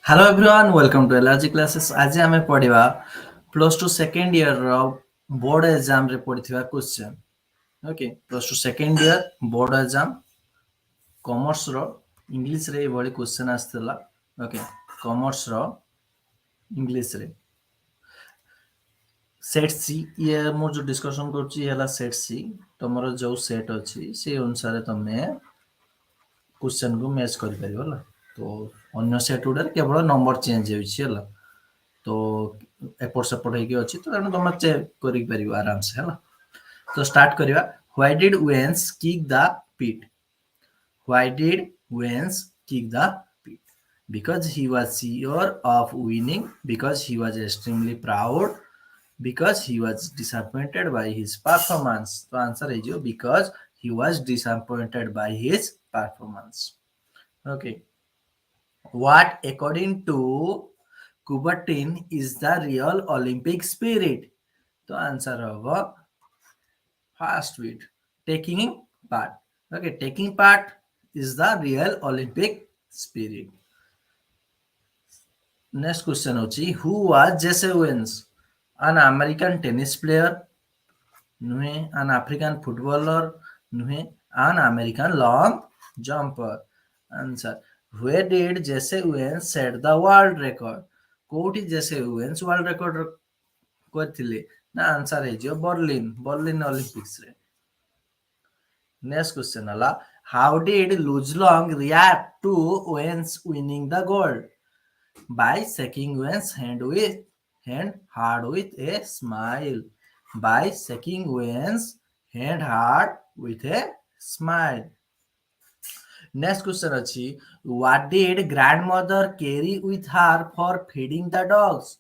Hello everyone, welcome to LRG classes. आज आम पढ़ा plus two second year board exam रे पढ़ा question. Okay, plus two second year board exam commerce रो English रे ये क्वेश्चन आसला. ओके, कॉमर्स रो इंग्लिश रे सेट सी ये मु जो डिस्कशन करछि हला सेट सी तमरो जो सेट अछि से अनुसार तमे क्वेश्चन को मैच करि परिबो. तो अन्य सेट उडर केवल नंबर चेंज होइछि हला. तो एपट सेपट होगी अच्छी तो तेणु तुम चेक कर आराम से है. तो स्टार्ट करवा. Why did Vance kick the pit? Why did Vance kick the pit? Because he was sure of winning, because he was extremely proud, because he was disappointed by his performance. तो answer है जो because he was disappointed by his performance. Okay. What according to Coubertin is the real Olympic spirit? तो answer होगा first wit taking part. Okay, taking part is the real Olympic spirit. Next question होची who was Jesse Owens? An American tennis player, नुहे an African footballer, नुहे an American long jumper. Answer. Where did Jesse Owens set the world record? कोठी Jesse Owens world record करथिले ना. Answer है जो Berlin Olympics रे. Next question हला how did Luz Long react to Owens winning the gold? By shaking Owens hand hard with a smile. By shaking Owens hand hard with a smile. Next question अछि what did grandmother carry with her for feeding the dogs?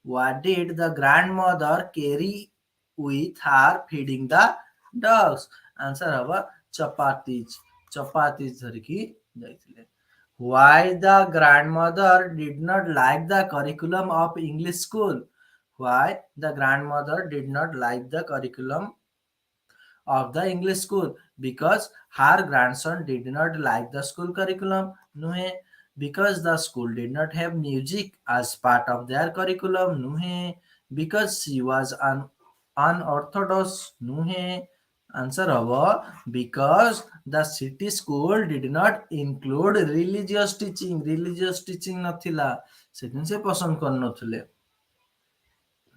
What did the grandmother carry with her feeding the dogs? Answer हवा chapatis धरिकी जाइथिले. Why the grandmother did not like the curriculum of English school? Why the grandmother did not like the curriculum of the English school? Because her grandson did not like the school curriculum. Nuhe. Because the school did not have music as part of their curriculum. Nuhe. Because she was an unorthodox. Nuhe. Answer hobo because the city school did not include religious teaching. Religious teaching नथिला सेदिन से पसंद कर नथिले.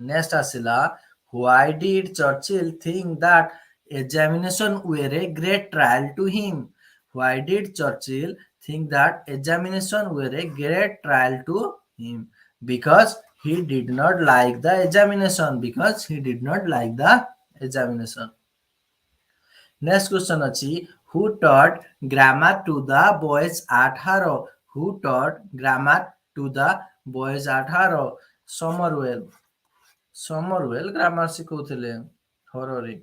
Next आसिला why did Churchill think that examination were a great trial to him? Why did Churchill think that examination were a great trial to him? Because he did not like the examination. Because he did not like the examination. Next question अछि who taught grammar to the boys at Harrow? Who taught grammar to the boys at Harrow? Somerwell grammar सिखौथिले Harrow रे.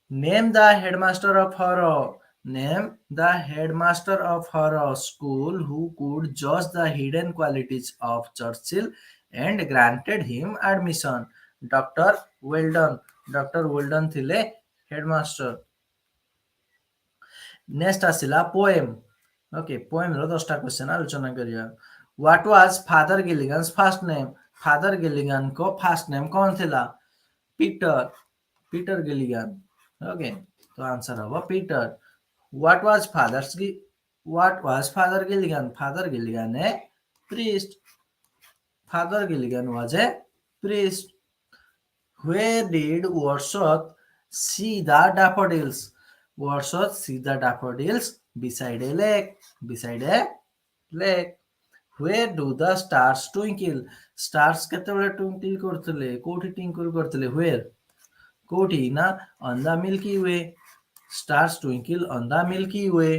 Name the headmaster of Harrow. Name the headmaster of Harrow school who could judge the hidden qualities of Churchill and granted him admission. Dr. Weldon. Dr. Weldon थिले headmaster. Next आसिला poem. Okay, poem रो 10टा question आलोचना करिया. What was Father Gilligan's first name? Father Gilligan को first name कौन थिला? Peter Gilligan. Okay, तो आंसर होगा Peter. What was Father Gilligan? Father Gilligan a priest. Father Gilligan was a priest. Where did Wordsworth see the daffodils? Wordsworth see the daffodils beside a lake. Beside a lake. Where do the stars twinkle? Stars केतेबेले twinkle करथिले? कोठी twinkle करथिले? Where? कोठी ना on the Milky Way. Stars twinkle on the Milky Way.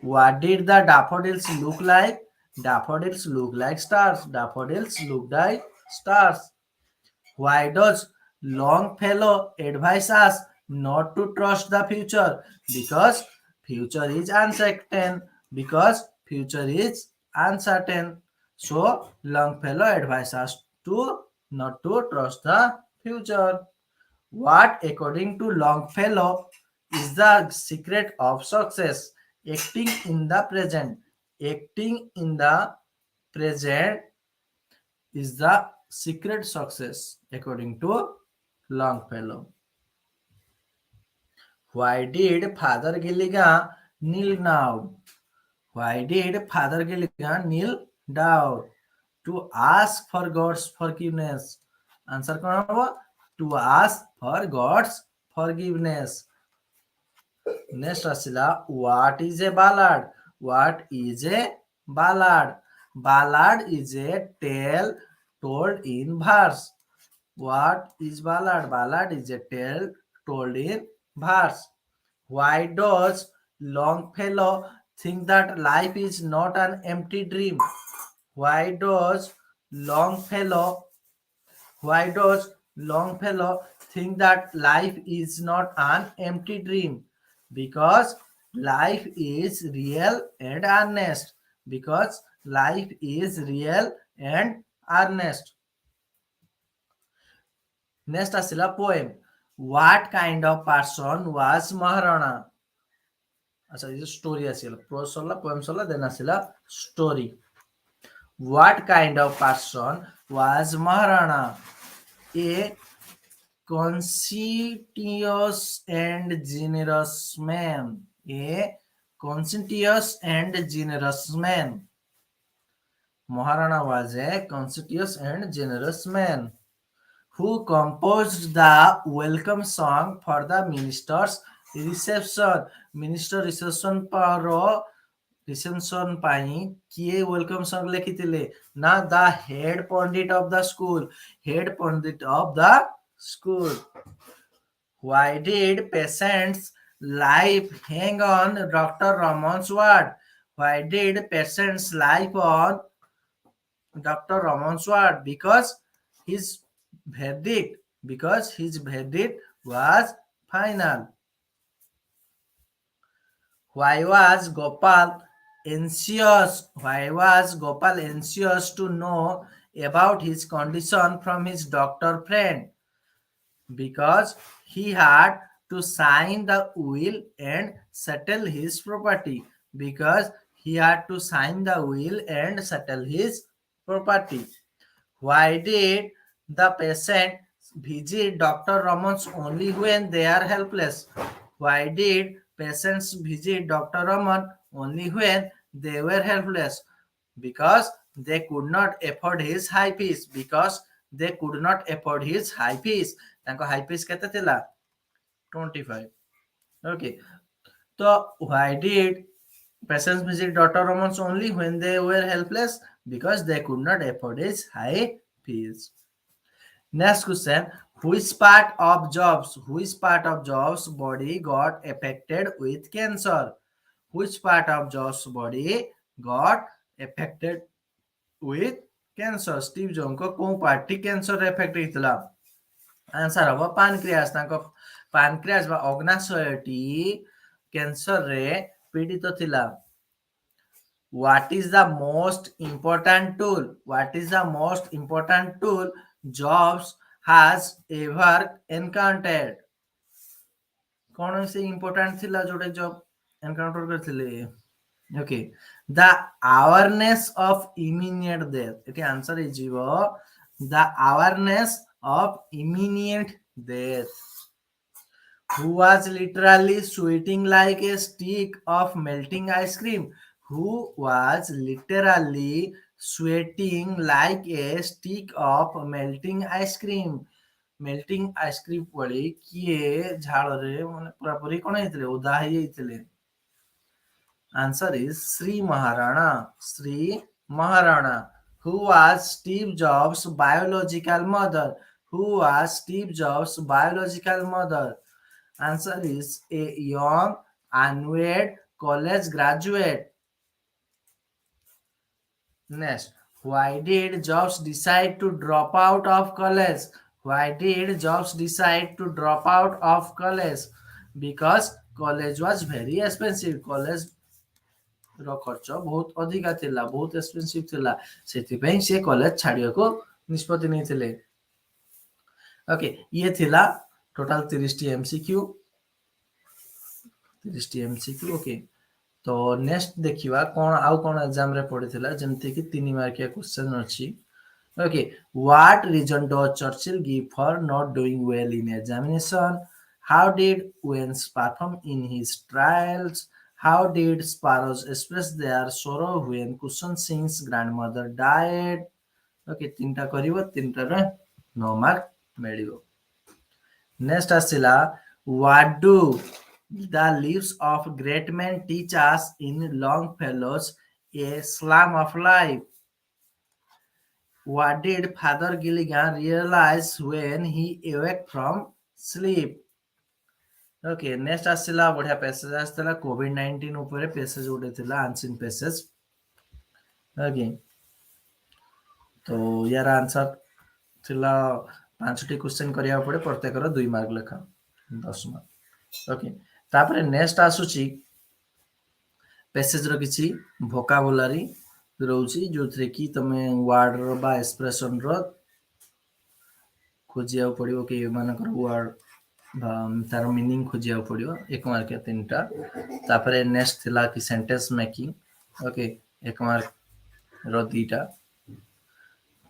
What did the daffodils look like? Daffodils look like stars. Daffodils look like stars. Why does Longfellow advise us not to trust the future? Because future is uncertain. Because future is uncertain. So Longfellow advises us to not to trust the future. What, according to Longfellow, is the secret of success? Acting in the present. Acting in the present is the secret success, according to Longfellow. Why did Father Gilligan kneel down? Why did Father Gilligan kneel down? To ask for God's forgiveness. Answer कौन होगा? To ask for God's forgiveness. Next asila, what is a ballad? What is a ballad? Ballad is a tale told in verse. What is ballad? Ballad is a tale told in verse. Why does Longfellow think that life is not an empty dream? Why does Longfellow why does Longfellow think that life is not an empty dream? Because life is real and earnest. Because life is real and earnest. Next asila poem. What kind of person was Maharana? अच्छा ये story ଆସିଲା prose सरला poem सरला then ଆସିଲା story. What kind of person was Maharana? A conscientious and generous man. A conscientious and generous man. Maharana was a conscientious and generous man who composed the welcome song for the minister's reception. Minister reception पर reception ପାଇଁ କିଏ welcome song ଲେଖିଥିଲେ? ନା the head pandit of the school. Head pandit of the school. Why did patients' life hang on Dr. Raman's word? Why did patients' life on Dr. Raman's word? Because his verdict was final. Why was Gopal anxious? Why was Gopal anxious to know about his condition from his doctor friend? Because he had to sign the will and settle his property. Because he had to sign the will and settle his property. Why did the patient visit Dr. Raman's only when they are helpless? Why did patients visit Dr. Raman only when they were helpless? Because they could not afford his high fees. Because they could not afford his high fees. ତାଙ୍କ high fees କେତେ ଥିଲା? 25. Okay. So why did patients visit Dr. Raman's only when they were helpless? Because they could not afford his high fees. Next question. Which part of Job's body got affected with cancer? Which part of Job's body got affected with cancer? Steve Jobs को कोन party cancer effect ହେଇଥିଲା? Answer हबो पानक्रियास. तांको पानक्रियास बा अग्नाशयटी cancer रे पीड़ित थिला. What is the most important tool? What is the most important tool Jobs has ever encountered? कौन से important थिला जोटे जॉब एनकाउंटर करथिले? Okay. The awareness of imminent death. Okay, answer is the awareness of imminent death. Who was literally sweating like a stick of melting ice cream? Who was literally sweating like a stick of melting ice cream? Melting ice cream पड़ी किए झाड़रे माने पूरापूरी कौन ହେଇଥିଲେ? ଓଦା ହେଇଯାଇଥିଲେ. Answer is Sri Maharana. Sri Maharana. Who was Steve Jobs' biological mother? Who was Steve Jobs' biological mother? Answer is a young, unwed college graduate. Next, why did Jobs decide to drop out of college? Why did Jobs decide to drop out of college? Because college was very expensive. College ର ଖର୍ଚ୍ଚ ବହୁତ ଅଧିକା ଥିଲା, ବହୁତ expensive ଥିଲା, ସେଥିପାଇଁ ସେ college ଛାଡିବାକୁ ନିଷ୍ପତ୍ତି ନେଇଥିଲେ. ଓକେ, ଇଏ ଥିଲା ଟୋଟାଲ 30ଟି ଏମସିକ୍ୟୁ. ଓକେ, ତ तो नेक्स्ट देखिवा कोन आउ कोन एग्जाम रे पड़िथिला जेमति कि 3 मार्किया क्वेश्चन अछि okay what reason does Churchill give for not doing well in examination how did Wence perform in his trials how did sparrows express their sorrow when Khushwant Singh's grandmother died okay तीनटा करिवो तीनटा रे 9 mark मिलिवो next आसिला what do the lives of great men teach us in Longfellow's A Slam of Life. What did Father Gilligan realize when he awoke from sleep? Okay, next आसिला बढ़िया passage आसिला कोविड-19 ऊपर passage उठे थिला answering passage okay तो यार answer थिला 5टी question करिया पड़े प्रत्येकर 2 mark लेखा 10 मार्क ओके तापरे नेक्स्ट आसुची पैसेज रो किछि वोकाबुलारी रहउची जोथरे कि तमे वर्ड रो बा एक्सप्रेशन रो खोजिया पड़ियो कि मानकर वर्ड तार मीनिंग खोजिया पड़ियो 1 मार्क या 3टा तापरे नेक्स्ट थिला कि सेंटेंस मेकिंग ओके 1 मार्क रो 2टा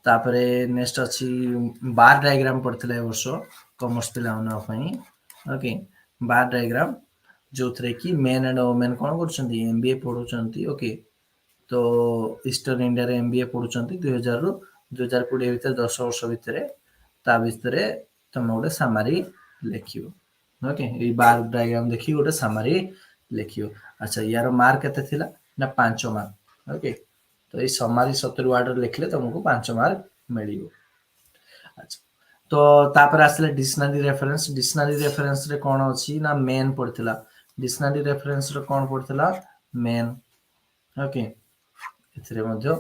तापरे नेक्स्ट अछि बार डायग्राम पड़थिला वर्षो कॉमर्स पिला होना पई ओके बार डायग्राम जो थे कि मेन एंड वुमेन कौन कर एमबीए पढ़ुंट ओके तो ईस्टर्न इंडिया रे एमबीए पढ़ुंट 2000 रु 2020 भीतर 10 वर्ष भितर ता भितर तुम गोटे सामारी लिखियो ओके ये बार डायग्राम देखि गोटे सामारी लिखियो अच्छा यार मार्क केते थिला ना 5 मार्क ओके तो ये समारी 70 वर्ड लिखले तुमको 5 मार्क मिलियो अच्छा तो तापर आसले डिक्शनरी रेफरेंस रे कोन अछि ना मेन पड़थिला डिक्शनरी रेफरेंस रे कोन पड़थिला मेन ओके एथिरे मध्य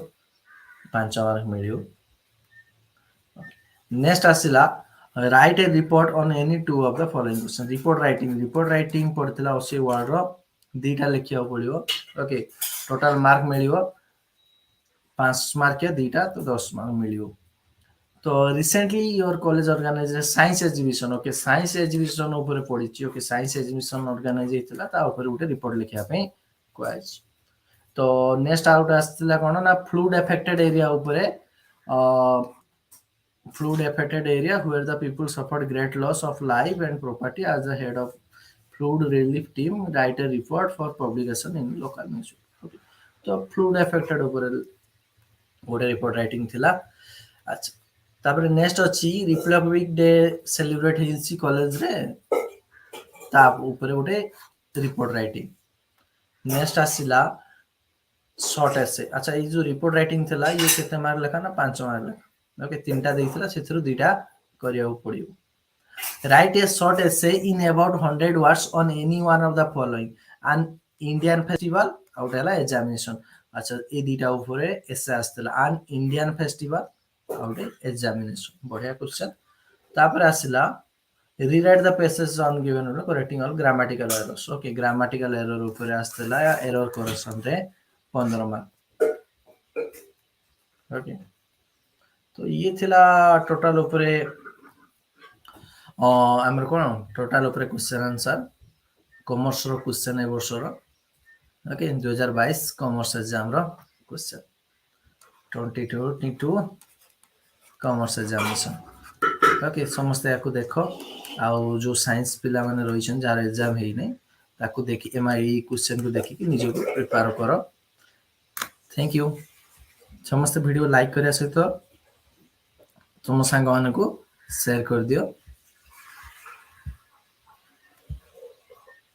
5 मार्क मिलियो नेक्स्ट आसिला write a report on any two of the following question report writing पड़थिला 80 वर्ड रो दीटा लिखिया पड़ियो ओके टोटल मार्क मिलियो 5 मार्क या दीटा तो 10 मार्क मिलियो तो recently your college organize science exhibition okay science exhibition ऊपर पड़ी ओके साइंस एग्जीबिशन ऑर्गेनाइज हेतिला ता ऊपर उठे रिपोर्ट लिखिया पे क्वेज तो नेक्स्ट आउट आस्तिला कोन ना फ्लूड अफेक्टेड एरिया ऊपर fluid affected area where the people suffered great loss of life and property as the head of flood relief team write a report for publication in local newspaper okay तो flood affected ऊपर गोटे report writing थिला अच्छा तापर next अछि Republic Day celebrate हिंसी college रे ता ऊपर गोटे रिपोर्ट राइटिंग नेक्स्ट आसिला शॉर्ट एसे अच्छा ये जो रिपोर्ट राइटिंग थिला ये केते मार्क लेखा ना 5 मार्क लेखा ओके तीनटा देइथिला सेथरु दुइटा करिया पड़ियो write a short essay in about 100 words on any one of the following an Indian festival out हैला एग्जामिनेशन अच्छा ए दुइटा ऊपर एसे आस्तिला an Indian festival out examination बढ़िया क्वेश्चन तापर आसिला rewrite the passages on given correcting all grammatical errors okay grammatical error ऊपर आस्तिला या error correction रे 15 मार्क ओके तो ये थिला टोटल ऊपर हमर कोन टोटल ऊपर क्वेश्चन आंसर कॉमर्स रो क्वेश्चन ए वर्ष रो ओके 2022 कॉमर्स एग्जाम रो क्वेश्चन 2022 कॉमर्स एग्जामिनेशन ओके समस्त याकू देखो आउ जो साइंस पिला माने रहिछन जार एग्जाम हेइ नै ताकू देखि एमआई क्वेश्चन को देखि कि निजो प्रिपेयर करो थैंक यू समस्त वीडियो लाइक करिया सहित तुम सांग मानकू शेयर कर दियो